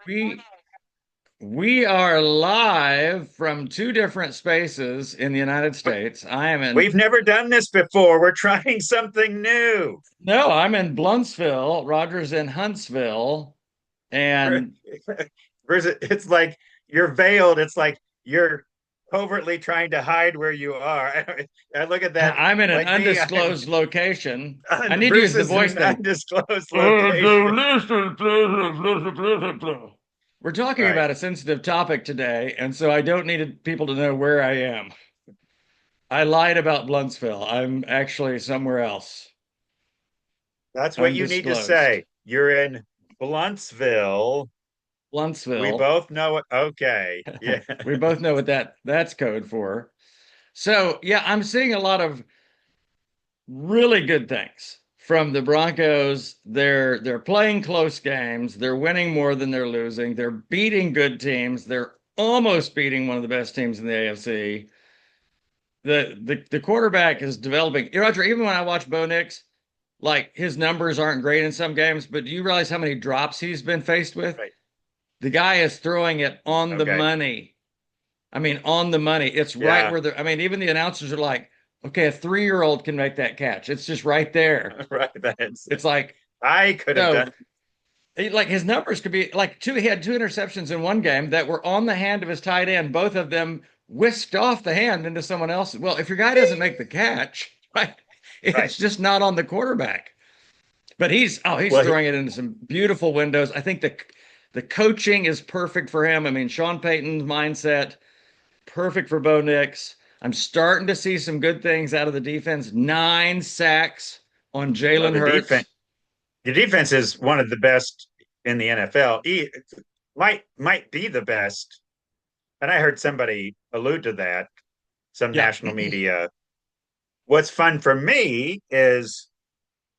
We we are live from two different spaces in the United States. I am in We've never done this before. We're trying something new. no, I'm in Bluntsville. Roger's in Huntsville, and It's like you're veiled. It's like you're covertly trying to hide where you are. I look at that I'm in an like me. I'm undisclosed location. I on need to use the Bruce's voice an thing. undisclosed location. We're talking Right. about a sensitive topic today, and so I don't need people to know where I am. I lied about Bluntsville. I'm actually somewhere else, That's what you need to undisclosed. say. You're in Bluntsville. We Bluntsville. both know it. Okay. Yeah. We both know what that's code for. So yeah, I'm seeing a lot of really good things from the Broncos. They're playing close games. They're winning more than they're losing. They're beating good teams. They're almost beating one of the best teams in the AFC. The quarterback is developing. Roger, even when I watch Bo Nix, like his numbers aren't great in some games, but do you realize how many drops he's been faced with? Right. The guy is throwing it on the Okay. money. I mean, on the money. It's right Yeah. where I mean, even the announcers are like, okay, a 3-year-old can make that catch. It's just right there. Right. That's It's like, I could have so done. like his numbers could be like he had two interceptions in one game that were on the hand of his tight end. Both of them whisked off the hand into someone else. Well, if your guy doesn't make the catch, right, Right. it's just not on the quarterback. But he's Well, throwing it into some beautiful windows. I think the coaching is perfect for him. I mean, Sean Payton's mindset perfect for Bo Nix. I'm starting to see some good things out of the defense. 9 sacks on well, Jalen Hurts. the defense is one of the best in the NFL. Might be the best. And I heard somebody allude to that, some Yeah. national media. What's fun for me is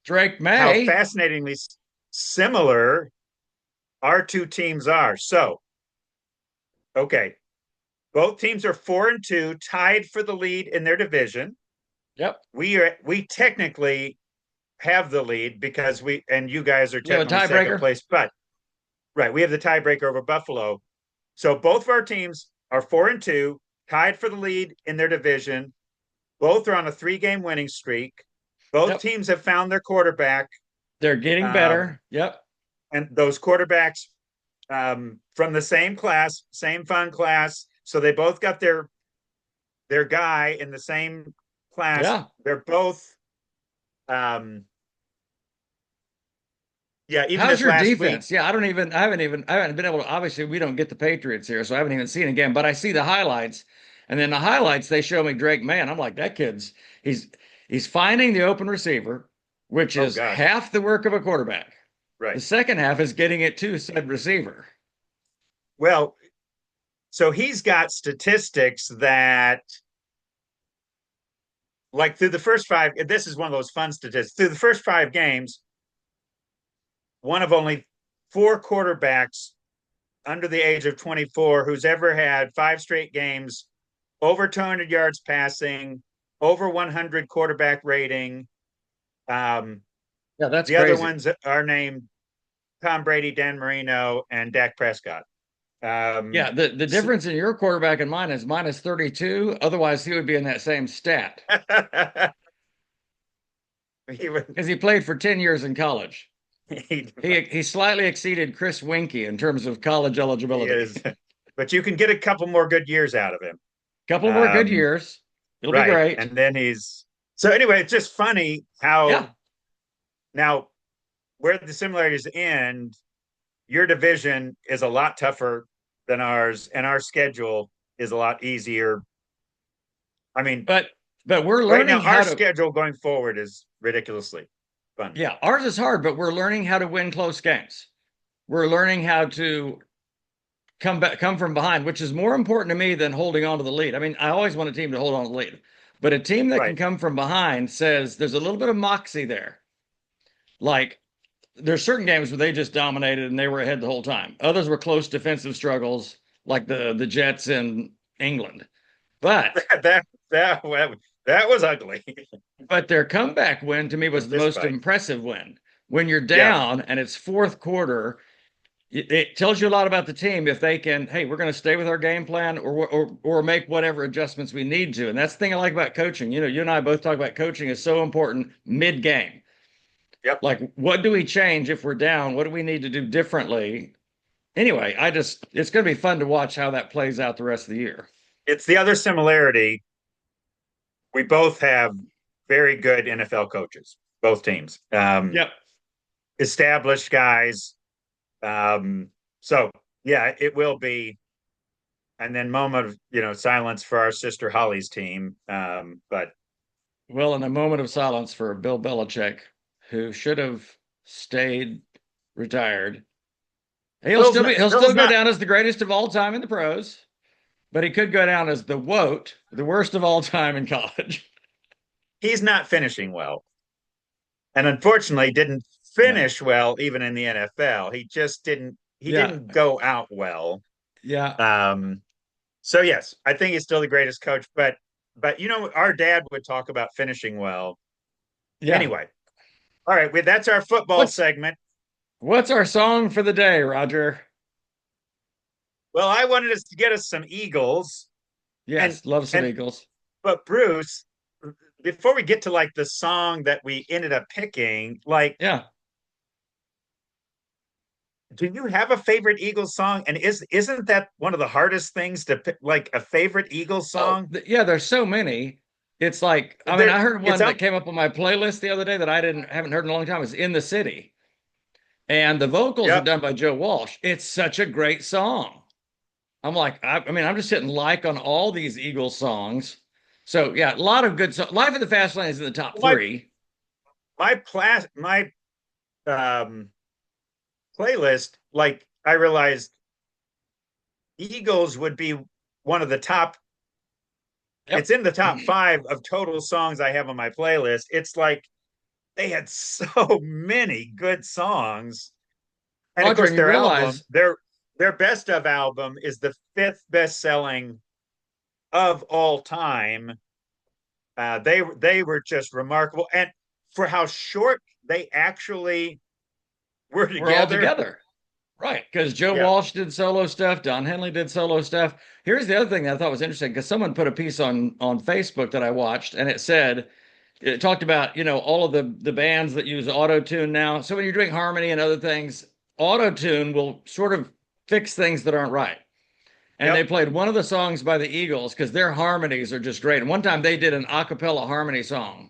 Drake how May. fascinatingly similar our two teams are. So, okay, both teams are 4-2, tied for the lead in their division. Yep. We technically have the lead because we and you guys are We have a technically second tiebreaker. place, but right, we have the tiebreaker over Buffalo. So both of our teams are 4-2, tied for the lead in their division. Both are on a 3-game winning streak. Both Yep. teams have found their quarterback, They're getting um, better. Yep. and those quarterbacks from the same class, same fun class. So they both got their guy in the same class. Yeah. They're both, um, yeah. Even How's this your last week, defense? Yeah, I haven't been able to, obviously we don't get the Patriots here, so I haven't even seen a game, but I see the highlights. And then the highlights, they show me Drake May, and I'm like, that kid's he's he's finding the open receiver, which oh is gosh, half the work of a quarterback. The right. second half is getting it to said receiver. Well, so he's got statistics that, like, through the first five, this is one of those fun statistics. Through the first 5 games, one of only 4 quarterbacks under the age of 24 who's ever had 5 straight games over 200 yards passing, over 100 quarterback rating. Um, Yeah, that's the other crazy. ones are named Tom Brady, Dan Marino, and Dak Prescott. Yeah, Um, the difference in your quarterback and mine is minus 32. Otherwise, he would be in that same stat even, because he played for 10 years in college. he, He slightly exceeded Chris Winkie in terms of college he eligibility. is, but you can get a couple more good years out of him. Couple more good Um, years. It'll be right. great. And then he's so anyway, it's just funny how Yeah. now where the similarities end, your division is a lot tougher than ours, and our schedule is a lot easier. I mean, But we're right now, learning our how to schedule going forward is ridiculously fun. yeah, ours is hard, but we're learning how to win close games. We're learning how to come from behind, which is more important to me than holding on to the lead. I mean, I always want a team to hold on to the lead, but a team that can Right. come from behind says there's a little bit of moxie there. Like there's certain games where they just dominated and they were ahead the whole time. Others were close defensive struggles, like the Jets in England. But that that that was ugly. their comeback win to me The was the fist most fight. impressive win. When you're Yeah. down and it's fourth quarter it tells you a lot about the team if they can, hey, we're going to stay with our game plan or make whatever adjustments we need to. And that's the thing I like about coaching. You and I both talk about coaching is so important mid-game. Yep. Like, what do we change if we're down? What do we need to do differently? Anyway, it's going to be fun to watch how that plays out the rest of the year. It's the other similarity. We both have very good NFL coaches, both teams, Yep. established guys. Um, so yeah, it will be. And then moment of silence for our sister Holly's team. But Well, in a moment of silence for Bill Belichick, who should have stayed retired. He'll still Bill's go not. down as the greatest of all time in the pros, but he could go down as the WOT, the worst of all time in college. He's not finishing well, and unfortunately, didn't No. finish well even in the NFL. He just didn't. He Yeah. didn't go out well. Yeah. Um, so yes, I think he's still the greatest coach. But our dad would talk about finishing well. Yeah. Anyway, all right, that's our football What's segment. what's our song for the day, Roger? Well, I wanted us to get us some Eagles, and Yes, love some and Eagles. but Bruce, before we get to like the song that we ended up picking, like, Yeah. do you have a favorite Eagles song? And isn't that one of the hardest things to pick, like a favorite Eagles Oh, song? yeah, there's so many. It's like, I mean, There, I heard it's one up. that came up on my playlist the other day that I didn't haven't heard in a long time. It's In the City. And the vocals are Yep. done by Joe Walsh. It's such a great song. I'm like, I mean, I'm just hitting like on all these Eagles songs. So yeah, a lot of good songs. Life of the Fast Lane is in the top My three. my um playlist, like I realized Eagles would be one of the top. Yep. It's in the top five of total songs I have on my playlist. It's like they had so many good songs. And of Roger, course, and you their album, realize, their best of album is the fifth best selling of all time. They were just remarkable, and for how short they actually were we're all together. together. Right, because Joe Yeah, Walsh did solo stuff, Don Henley did solo stuff. Here's the other thing that I thought was interesting because someone put a piece on Facebook that I watched, and it talked about all of the bands that use auto tune now. So when you're doing harmony and other things, auto tune will sort of fix things that aren't right. And they yep, played one of the songs by the Eagles because their harmonies are just great. And one time they did an a cappella harmony song,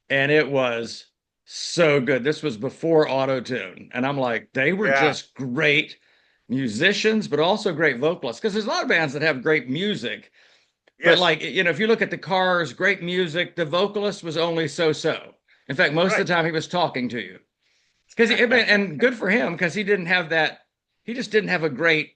and it was so good. This was before auto tune, and I'm like, they were yeah, just great musicians, but also great vocalists. Because there's a lot of bands that have great music, but yes, like if you look at the Cars, great music, the vocalist was only so-so. In fact, most of right. the time he was talking to you. Because and good for him because he didn't have that. He just didn't have a great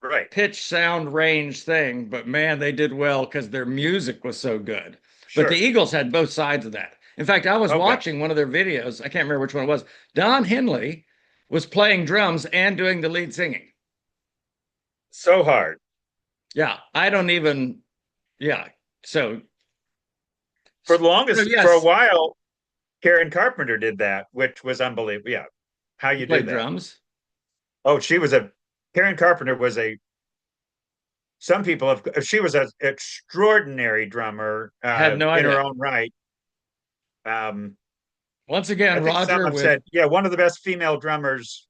Right, pitch, sound, range thing. But man, they did well because their music was so good. But the sure. Eagles had both sides of that. In fact, I was Okay, watching one of their videos. I can't remember which one it was. Don Henley was playing drums and doing the lead singing. so hard. Yeah, I don't even. Yeah. So, For the so longest, for a yes, while, Karen Carpenter did that, which was unbelievable. Yeah, how he you do played that? drums. Oh, Karen Carpenter was a. Some people have. She was an extraordinary drummer Had no in her idea. own right. Um, Once I again, think some Roger have with said, yeah, one of the best female drummers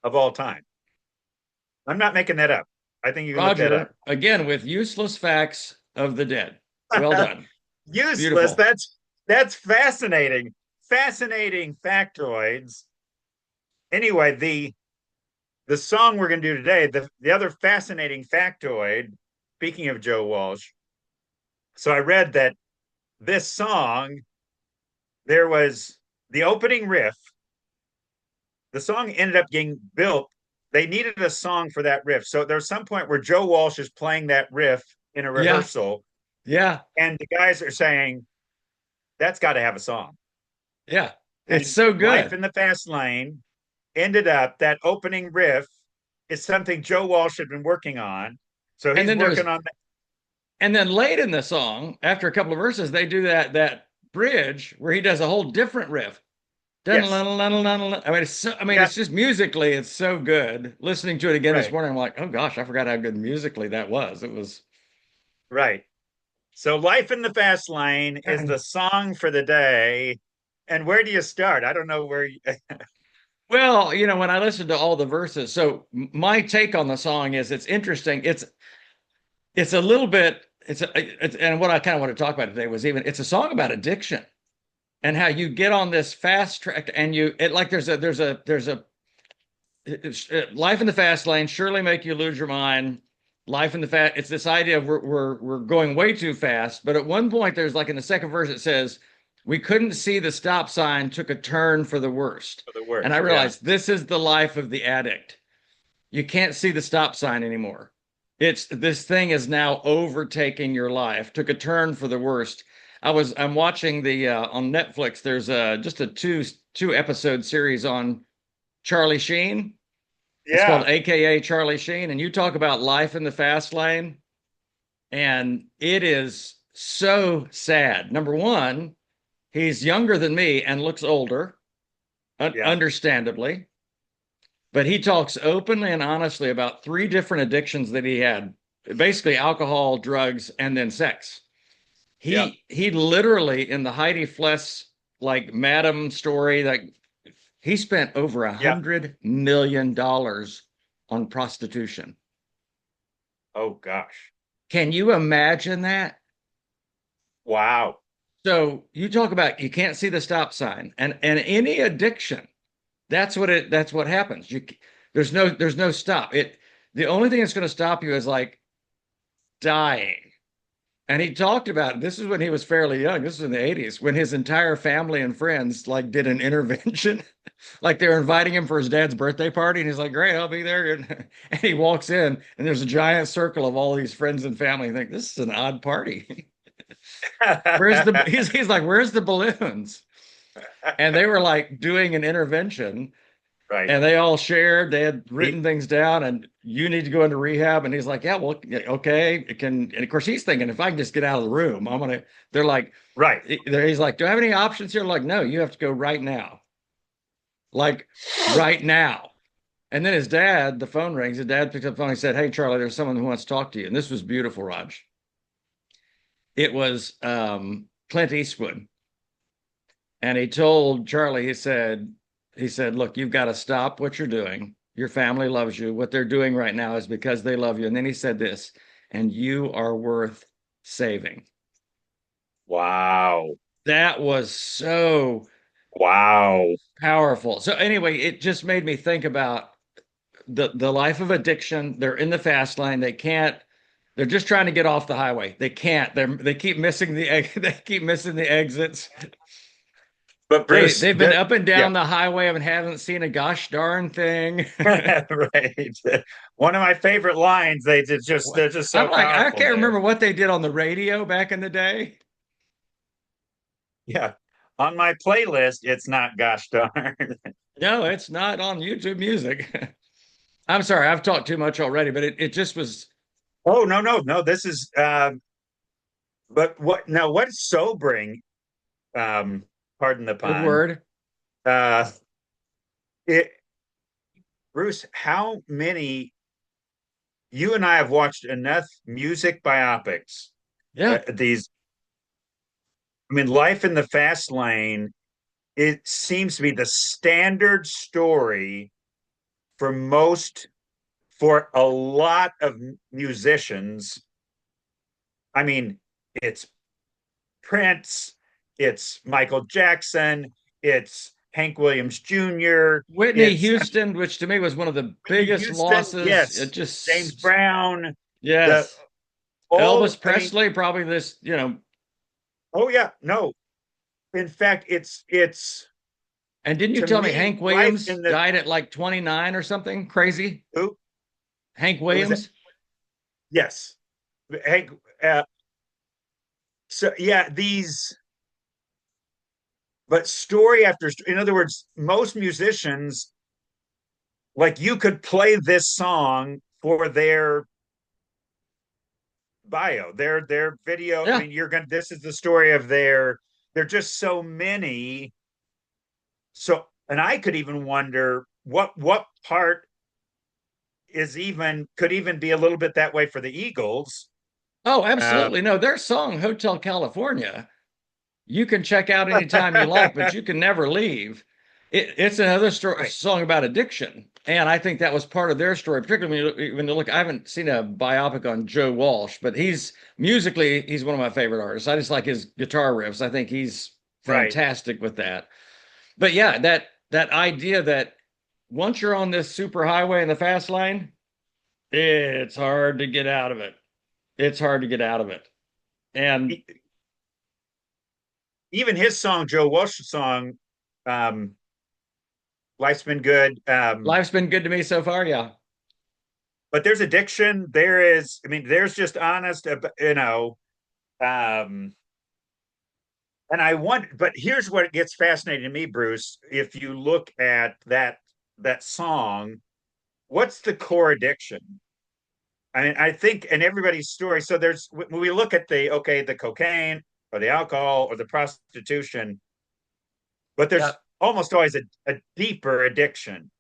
of all time. I'm not making that up. I think you can look that up. Roger again with useless facts of the dead. Well done. Useless. Beautiful. That's fascinating. Fascinating factoids. Anyway, the song we're going to do today, the other fascinating factoid, speaking of Joe Walsh. So I read that this song, there was the opening riff. The song ended up getting built. They needed a song for that riff. So there's some point where Joe Walsh is playing that riff in a Yeah. rehearsal, Yeah. and the guys are saying, that's got to have a song. Yeah. It's And so Life good. in the Fast Lane ended up, that opening riff is something Joe Walsh had been working on. So And he's then working on and then late in the song, after a couple of verses, they do that bridge where he does a whole different riff. Yes. I mean, Yeah. it's just musically, it's so good. Listening to it again this Right. morning, I'm like, oh gosh, I forgot how good musically that was. It was, Right. So Life in the Fast Lane is the song for the day. And where do you start? I don't know where you, well, when I listened to all the verses, so my take on the song is it's interesting. It's a little bit, and what I kind of want to talk about today was even, it's a song about addiction and how you get on this fast track and like there's a life in the fast lane surely make you lose your mind. Life in the fast, it's this idea of we're going way too fast. But at one point, there's like in the second verse, it says, we couldn't see the stop sign, took a turn for the worst. for the And I worst. Yeah. realized this is the life of the addict. You can't see the stop sign anymore. It's this thing is now overtaking your life. Took a turn for the worst. I'm watching the on Netflix. There's just a two episode series on Charlie Sheen. It's called Yeah. AKA Charlie Sheen, and you talk about life in the fast lane, and it is so sad. Number one, he's younger than me and looks older, Yeah. understandably, but he talks openly and honestly about three different addictions that he had, basically alcohol, drugs, and then sex. Yeah. He literally in the Heidi Fless like Madam story, like he spent over Yeah. $100 million on prostitution. Oh gosh. Can you imagine that? Wow. So you talk about you can't see the stop sign, and any addiction, that's what happens. There's no stop. The only thing that's going to stop you is like dying. And he talked about this is when he was fairly young. This was in the 80s when his entire family and friends like did an intervention. Like they were inviting him for his dad's birthday party, and he's like, "Great, I'll be there." And he walks in, and there's a giant circle of all these friends and family. I think this is an odd party. Where's the he's like, "Where's the balloons?" And they were like doing an intervention, Right. and they all shared. They had written things down, and you need to go into rehab. And he's like, "Yeah, well, yeah, okay, it can." And of course, he's thinking, if I can just get out of the room, I'm gonna. They're like, Right. he's like, "Do I have any options here?" Like, no, you have to go right now, like right now. And then his dad, the phone rings. His dad picked up the phone. He said, "Hey, Charlie, there's someone who wants to talk to you." And this was beautiful, Raj. It was Clint Eastwood, and he told Charlie, he said, "Look, you've got to stop what you're doing. Your family loves you. What they're doing right now is because they love you." And then he said this, "And you are worth saving." Wow. That was so Wow. powerful. So anyway, it just made me think about the life of addiction. They're in the fast lane. They can't. They're just trying to get off the highway. They can't. They keep missing they keep missing the exits. But They Bruce, they've been that up and yeah, down the highway and haven't seen a gosh darn thing. right. One of my favorite lines. They're just so I'm like, I powerful can't there. remember what they did on the radio back in the day. Yeah. On my playlist, it's not gosh darn. No, it's not on YouTube Music. I'm sorry, I've talked too much already, but it just was Oh no, no, no. This is but what now what's sobering, um, pardon the good pun. word. Uh it Bruce, how many you and I have watched enough music biopics. Yeah, These I mean, Life in the Fast Lane, it seems to be the standard story for for a lot of musicians. I mean, it's Prince, it's Michael Jackson, it's Hank Williams Jr., Whitney it's Houston, which to me was one of the Whitney biggest Houston, losses. It yes, James just Brown, the yes. all, Elvis I mean, Presley, probably this. oh yeah, no. In fact, it's And didn't you to tell me me, Hank life Williams in the died at like 29 or something crazy? who Hank was that? Williams? Yes. Hank, so yeah, but story after in other words, most musicians, like you could play this song for their bio, their video. I Yeah. mean, you're gonna this is the story of their, there are just so many. So, and I could even wonder what part could even be a little bit that way for the Eagles. Oh, Uh, absolutely. No, their song Hotel California, you can check out anytime you like, but you can never leave. It's another right, song about addiction. And I think that was part of their story, particularly when you look, I haven't seen a biopic on Joe Walsh, but he's one of my favorite artists. I just like his guitar riffs. I think he's right. fantastic with that. But yeah, that idea that once you're on this super highway in the fast lane, it's hard to get out of it. It's hard to get out of it. And Even his song, Joe Walsh's song, um, "Life's Been Good." life's been good to me so far. Yeah. But there's addiction. There is. I mean, there's just honest. Um, and I want. But here's what gets fascinating to me, Bruce. If you look at that song, what's the core addiction? I mean, I think in everybody's story. So there's when we look at the cocaine or the alcohol or the prostitution, but Yeah. there's almost always a deeper addiction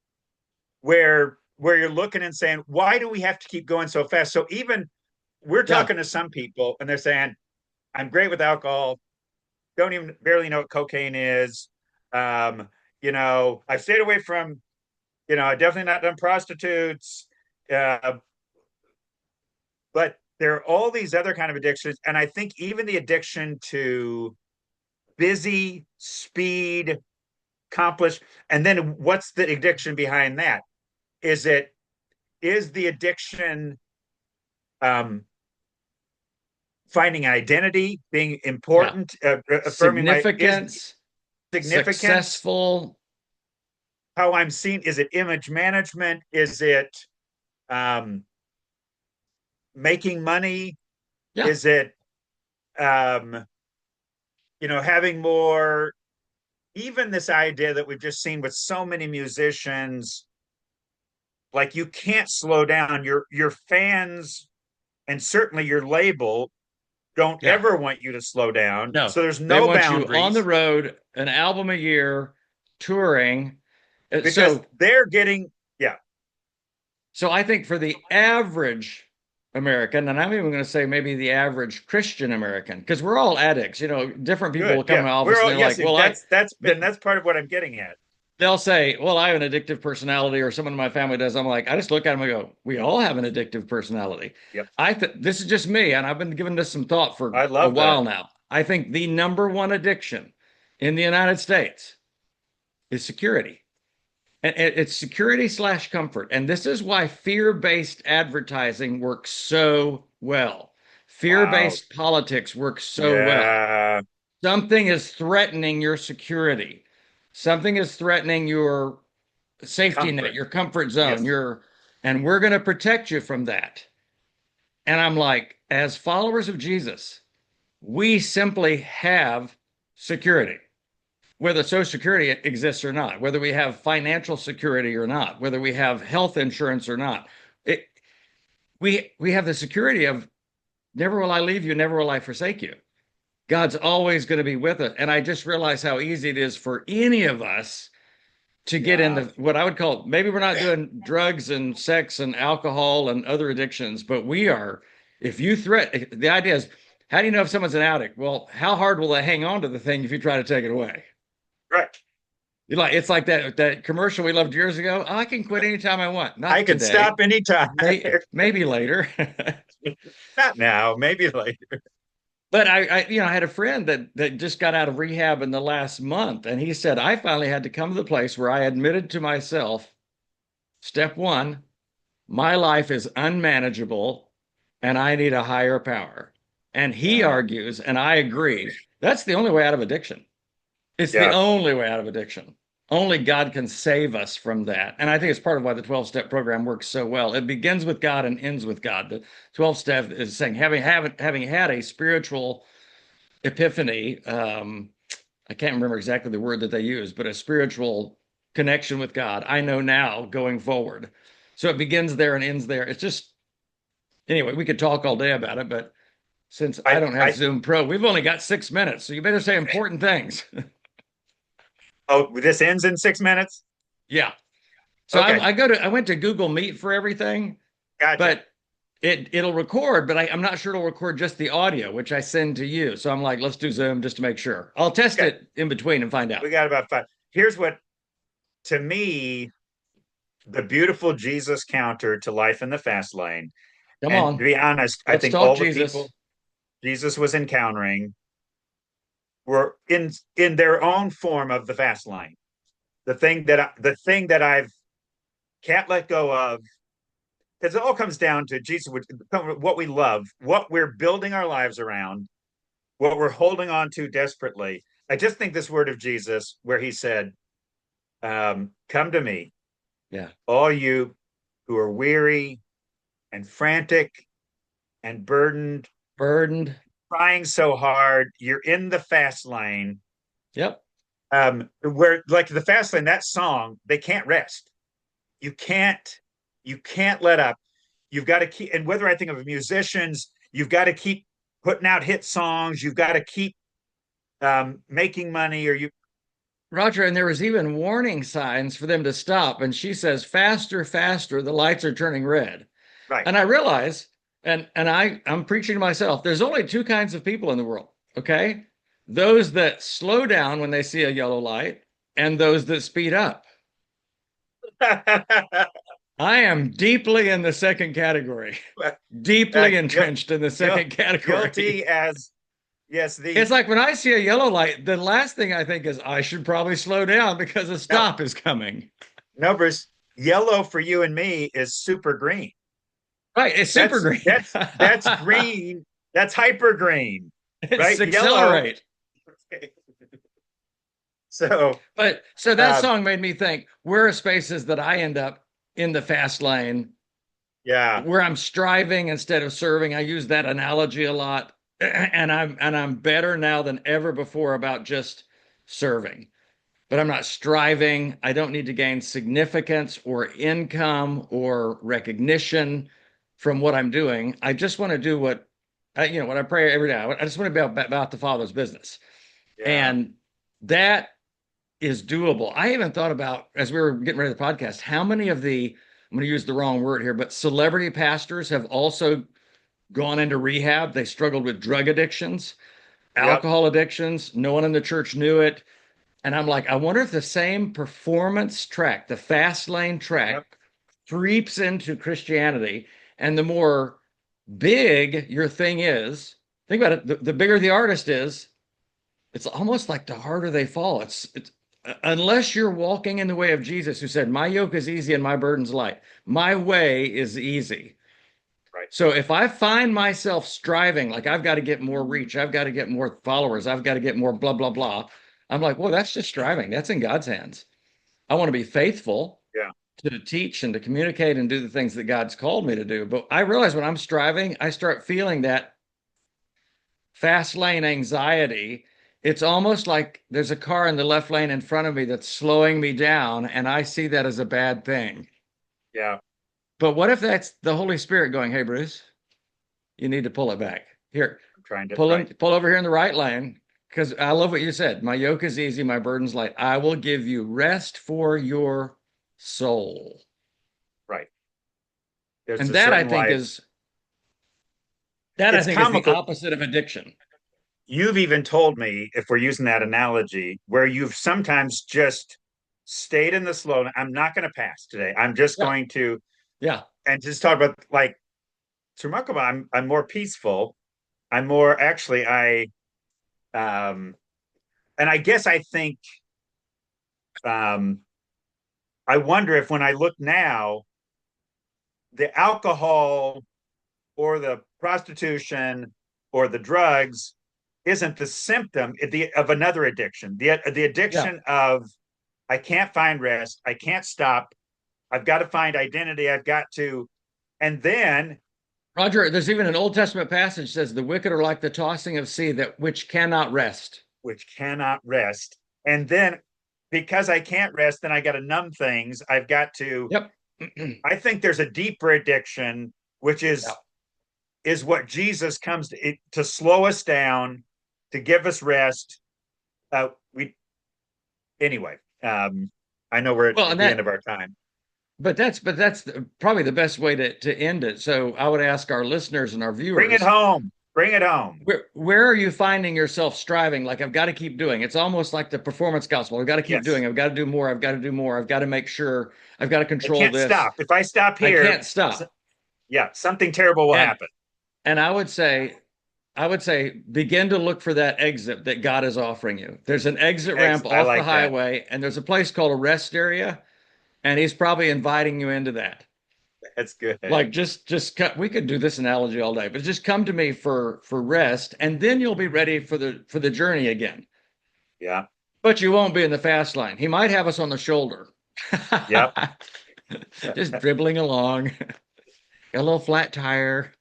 where you're looking and saying, why do we have to keep going so fast? So even we're Yeah. talking to some people and they're saying, I'm great with alcohol, don't even barely know what cocaine is. Um, I've stayed away from, I definitely not done prostitutes. Uh, but there are all these other kind of addictions. And I think even the addiction to busy, speed, accomplish, and then what's the addiction behind that? Is it is the addiction um, finding identity, being Yeah. important, affirming my is Significance, significance, successful. how I'm seen. Is it image management? Is it um, making money? Yeah. Is it um, having more? Even this idea that we've just seen with so many musicians, like you can't slow down. Your fans and certainly your label don't Yeah. ever want you to slow down. No, So there's they no want you on the boundaries road, an album a year, touring. Uh, because So, they're getting, yeah, so I think for the average American, and I'm even going to say maybe the average Christian American, because we're all addicts. Different people good. will come in Yeah. my office We're and all, they're yes, like, well, that's part of what I'm getting at. they'll say, well, I have an addictive personality, or someone in my family does. I'm like, I just look at them and go, we all have an addictive personality. Yep. This is just me, and I've been giving this some thought for I a love that. while now. I think the number one addiction in the United States is security. And it's security slash comfort. And this is why fear-based advertising works so well. Wow. Fear-based politics works so well. Yeah. Something is threatening your security. Something is threatening your safety net, Comfort. your comfort zone, Yes. and we're going to protect you from that. And I'm like, as followers of Jesus, we simply have security, whether Social Security exists or not, whether we have financial security or not, whether we have health insurance or not. It, we have the security of never will I leave you, never will I forsake you. God's always going to be with us. And I just realize how easy it is for any of us to get Yeah. into what I would call, maybe we're not doing drugs and sex and alcohol and other addictions, but we are. If you the idea is, how do you know if someone's an addict? Well, how hard will they hang on to the thing if you try to take it away? Right. It's like that commercial we loved years ago. Oh, I can quit anytime I want. I Not can today. stop anytime. Maybe later. Not now, maybe later. But I had a friend that just got out of rehab in the last month, and he said I finally had to come to the place where I admitted to myself, step one, my life is unmanageable and I need a higher power. And he Yeah. argues, and I agree, that's the only way out of addiction. It's the Yeah. only way out of addiction. Only God can save us from that. And I think it's part of why the 12-step program works so well. It begins with God and ends with God. The 12 step is saying, having had a spiritual epiphany, I can't remember exactly the word that they use, but a spiritual connection with God. I know now going forward. So it begins there and ends there. It's just, anyway, we could talk all day about it, but since I I don't have I Zoom Pro, we've only got 6 minutes. So you better say important things. Oh, this ends in 6 minutes? Yeah. So Okay, I went to Google Meet for everything, gotcha. but it'll record, but I'm not sure it'll record just the audio, which I send to you. So I'm like, let's do Zoom just to make sure. I'll test Okay, it in between and find we out. got about five. Here's what, to me, the beautiful Jesus counter to life in the fast lane. Come And to on. be honest, I Let's think talk all the people Jesus. Jesus was encountering were in their own form of the fast lane. The thing that I've can't let go of, because it all comes down to Jesus, what we love, what we're building our lives around, what we're holding on to desperately. I just think this word of Jesus, where he said, "Come to me, Yeah. all you who are weary and frantic and burdened, Burdened. trying so hard. You're in the fast lane." Yep. Where like the fast lane, that song, they can't rest. You can't, you can't let up. You've got to keep, and whether I think of musicians, you've got to keep putting out hit songs. You've got to keep making money, or you Roger, and there was even warning signs for them to stop. And she says, faster, faster, the lights are turning red. right. And I realize, I'm preaching to myself, there's only two kinds of people in the world, okay? Those that slow down when they see a yellow light, and those that speed up. I am deeply in the second category, deeply entrenched in the second category. Guilty as yes, It's the like when I see a yellow light, the last thing I think is I should probably slow down because a no, stop is coming. no, Bruce. Yellow for you and me is super green. Right, it's super That's green. that's green. That's hyper green, It's right? Yellow. accelerate. So, But so that uh, song made me think where are spaces that I end up in the fast lane yeah, where I'm striving instead of serving. I use that analogy a lot. And I'm better now than ever before about just serving. But I'm not striving. I don't need to gain significance or income or recognition from what I'm doing. I just want to do what I pray every day. I just want to be about the Father's business. yeah, And that is doable. I even thought about, as we were getting ready for the podcast, how many of I'm going to use the wrong word here, but celebrity pastors have also gone into rehab. They struggled with drug addictions, yep, alcohol addictions. No one in the church knew it. And I'm like, I wonder if the same performance track, the fast lane yep. track, creeps into Christianity. And the more big your thing is, think about it, the bigger the artist is, it's almost like the harder they fall. It's unless you're walking in the way of Jesus, who said, "My yoke is easy and my burden's light. My way is easy." Right. So if I find myself striving, like I've got to get more reach, I've got to get more followers, I've got to get more blah blah blah. I'm like, well, that's just striving. That's in God's hands. I want to be faithful Yeah. to teach and to communicate and do the things that God's called me to do. But I realize when I'm striving, I start feeling that fast lane anxiety. It's almost like there's a car in the left lane in front of me that's slowing me down, and I see that as a bad thing. Yeah. But what if that's the Holy Spirit going, "Hey, Bruce, you need to pull it back. Here, I'm trying to, right. pull over here in the right lane." Because I love what you said. My yoke is easy, my burden's light. I will give you rest for your soul. Right. There's And a certain life. that I It's think is the comical. opposite of addiction. You've even told me, if we're using that analogy, where you've sometimes just stayed in the slow. I'm not going to pass today. I'm just Yeah. going to, Yeah. and just talk about like, it's remarkable. I'm more peaceful. I'm more actually, um, and I guess I think, um, I wonder if when I look now, the alcohol or the prostitution or the drugs isn't the symptom of another addiction. The Yeah. addiction of I can't find rest, I can't stop, I've got to find identity, I've got to, and then Roger, there's even an Old Testament passage that says the wicked are like the tossing of sea that which cannot rest. which cannot rest, and then because I can't rest, then I got to numb things. I've got to. Yep. I think there's a deeper addiction, which Yeah. is what Jesus comes to slow us down, to give us rest. We Anyway, I know we're Well, at the end of our time. that's probably the best way to end it. So I would ask our listeners and our Bring it viewers, home. Bring it home. where are you finding yourself striving? Like, I've got to keep doing. It's almost like the performance gospel. I've got to keep Yes. doing. I've got to do more. I've got to do more. I've got to make sure. I've got to I control can't this. stop. If I stop I here, can't stop. yeah, something terrible will And happen. and I would say begin to look for that exit that God is offering you. There's an exit ramp I off the like that. highway, and there's a place called a rest area, and He's probably inviting you into that. That's good. Like, we could do this analogy all day, but just come to me for rest, and then you'll be ready for the journey again. Yeah. But you won't be in the fast lane. He might have us on the shoulder, Yep. just dribbling along, got a little flat tire.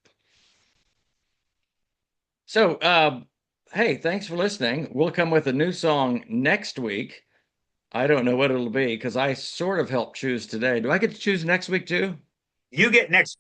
So, hey, thanks for listening. We'll come with a new song next week. I don't know what it'll be because I sort of helped choose today. Do I get to choose next week too? You get next